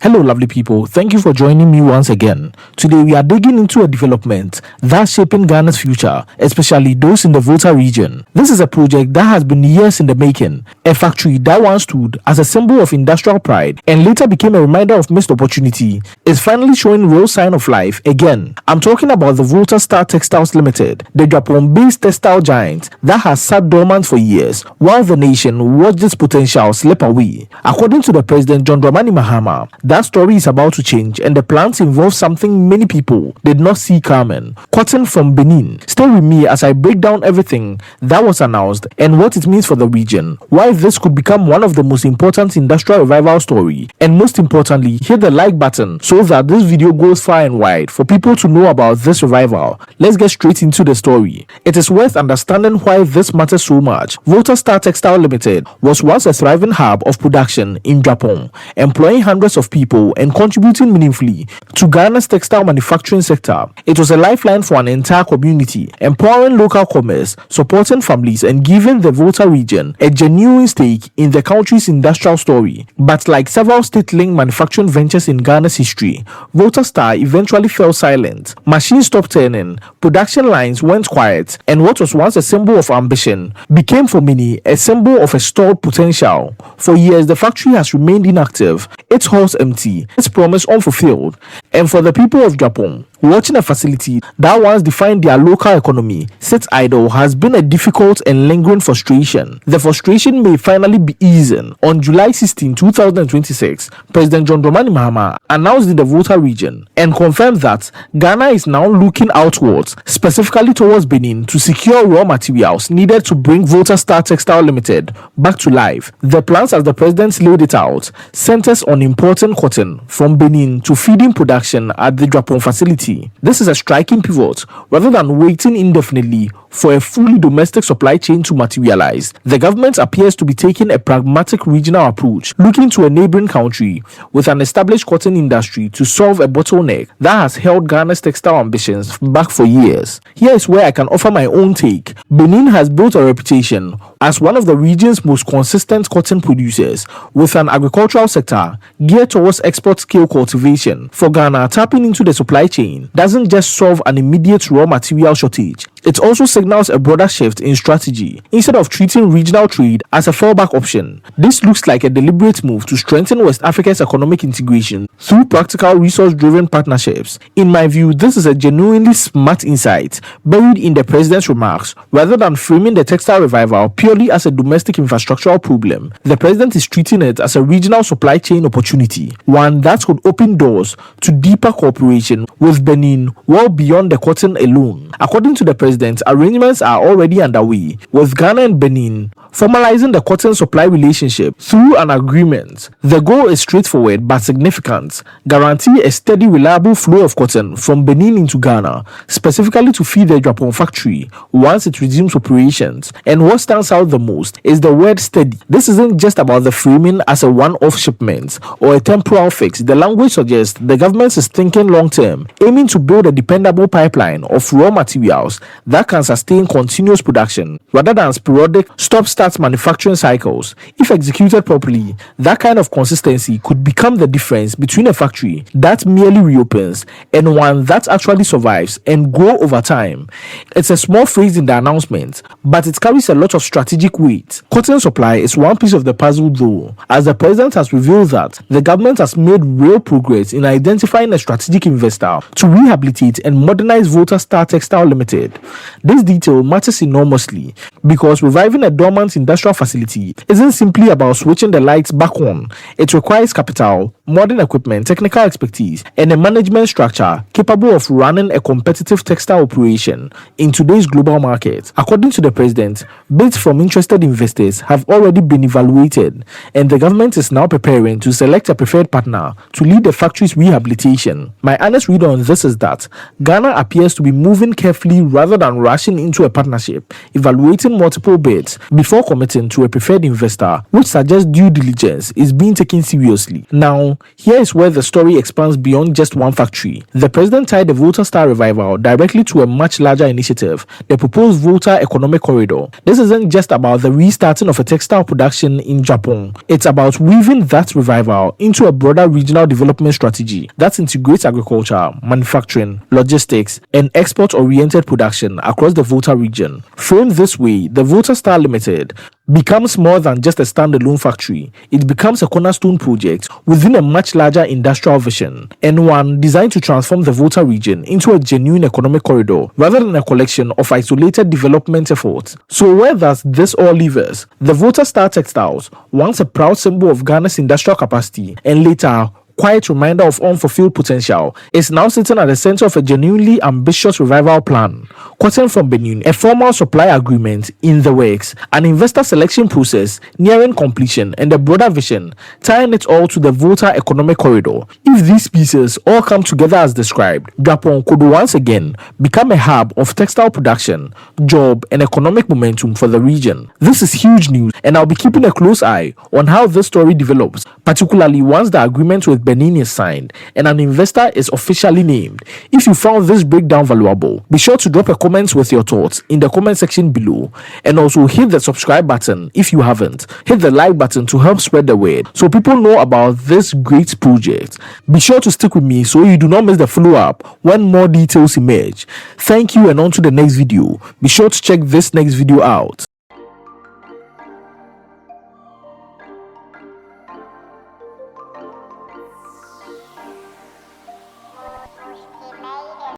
Hello, lovely people. Thank you for joining me once again. Today, we are digging into a development that's shaping Ghana's future, especially those in the Volta region. This is a project that has been years in the making. A factory that once stood as a symbol of industrial pride and later became a reminder of missed opportunity is finally showing real sign of life again. I'm talking about the Volta Star Textiles Limited, the Japan-based textile giant that has sat dormant for years while the nation watched its potential slip away. According to the president, John Mahama, that story is about to change, and the plans involve something many people did not see coming: cotton from Benin. Stay with me as I break down everything that was announced and what it means for the region, why this could become one of the most important industrial revival story, and most importantly, hit the like button so that this video goes far and wide for people to know about this revival. Let's get straight into the story. It is worth understanding why this matters so much. Volta Star Textile Limited was once a thriving hub of production in Japan, employing hundreds of people and contributing meaningfully to Ghana's textile manufacturing sector. It was a lifeline for an entire community, empowering local commerce, supporting families, and giving the Volta region a genuine stake in the country's industrial story. But like several state-linked manufacturing ventures in Ghana's history, Volta Star eventually fell silent. Machines stopped turning, production lines went quiet, and what was once a symbol of ambition became for many a symbol of a stalled potential. For years, the factory has remained inactive, its halls empty, its promise unfulfilled. And for the people of Japan, watching a facility that once defined their local economy sit idle has been a difficult and lingering frustration. The frustration may finally be easing. On July 16, 2026, President John Mahama announced in the Volta region and confirmed that Ghana is now looking outwards, specifically towards Benin, to secure raw materials needed to bring Volta Star Textile Limited back to life. The plans, as the president laid it out, centers on importing cotton from Benin to feeding production at the Japan facility. This is a striking pivot. Rather than waiting indefinitely for a fully domestic supply chain to materialize, the government appears to be taking a pragmatic regional approach, looking to a neighboring country with an established cotton industry to solve a bottleneck that has held Ghana's textile ambitions back for years. Here is where I can offer my own take. Benin has built a reputation as one of the region's most consistent cotton producers, with an agricultural sector geared towards export scale cultivation. For Ghana, tapping into the supply chain doesn't just solve an immediate raw material shortage, it also signals a broader shift in strategy. Instead of treating regional trade as a fallback option, this looks like a deliberate move to strengthen West Africa's economic integration through practical, resource-driven partnerships. In my view, this is a genuinely smart insight buried in the president's remarks. Rather than framing the textile revival purely as a domestic infrastructural problem, the president is treating it as a regional supply chain opportunity, one that could open doors to deeper cooperation with Benin well beyond the cotton alone. According to the president, arrangements are already underway, with Ghana and Benin formalizing the cotton supply relationship through an agreement. The goal is straightforward but significant: guarantee a steady, reliable flow of cotton from Benin into Ghana, specifically to feed the Japan factory once it resumes operations. And what stands out the most is the word steady. This isn't just about the framing as a one-off shipment or a temporal fix. The language suggests the government is thinking long-term, aiming to build a dependable pipeline of raw materials that can sustain continuous production rather than sporadic stop-start manufacturing cycles. If executed properly, that kind of consistency could become the difference between a factory that merely reopens and one that actually survives and grows over time. It's a small phrase in the announcement, but it carries a lot of strategic weight. Cotton supply is one piece of the puzzle though, as the president has revealed that the government has made real progress in identifying a strategic investor to rehabilitate and modernize Volta Star Textile Limited. This detail matters enormously because reviving a dormant industrial facility isn't simply about switching the lights back on. It requires capital, modern equipment, technical expertise, and a management structure capable of running a competitive textile operation in today's global market. According to the president, bids from interested investors have already been evaluated, and the government is now preparing to select a preferred partner to lead the factory's rehabilitation. My honest read on this is that Ghana appears to be moving carefully rather than rushing into a partnership, evaluating multiple bids before before committing to a preferred investor, which suggests due diligence is being taken seriously. Now, here is where the story expands beyond just one factory. The president tied the Volta Star revival directly to a much larger initiative, the proposed Volta Economic Corridor. This isn't just about the restarting of a textile production in Japan. It's about weaving that revival into a broader regional development strategy that integrates agriculture, manufacturing, logistics, and export-oriented production across the Volta region. Framed this way, the Volta Star Limited becomes more than just a standalone factory. It becomes a cornerstone project within a much larger industrial vision, and one designed to transform the Volta region into a genuine economic corridor rather than a collection of isolated development efforts. So where does this all leave us? The Volta Star Textiles, once a proud symbol of Ghana's industrial capacity and later quiet reminder of unfulfilled potential, is now sitting at the center of a genuinely ambitious revival plan. Quoting from Benin, a formal supply agreement in the works, an investor selection process nearing completion, and a broader vision tying it all to the Volta Economic Corridor. If these pieces all come together as described, Japan could once again become a hub of textile production, job, and economic momentum for the region. This is huge news, and I'll be keeping a close eye on how this story develops, particularly once the agreement with Benin is signed and an investor is officially named. If you found this breakdown valuable, be sure to drop a comment with your thoughts in the comment section below, and also hit the subscribe button if you haven't. Hit the like button to help spread the word so people know about this great project. Be sure to stick with me so you do not miss the follow-up when more details emerge. Thank you, and on to the next video. Be sure to check this next video out.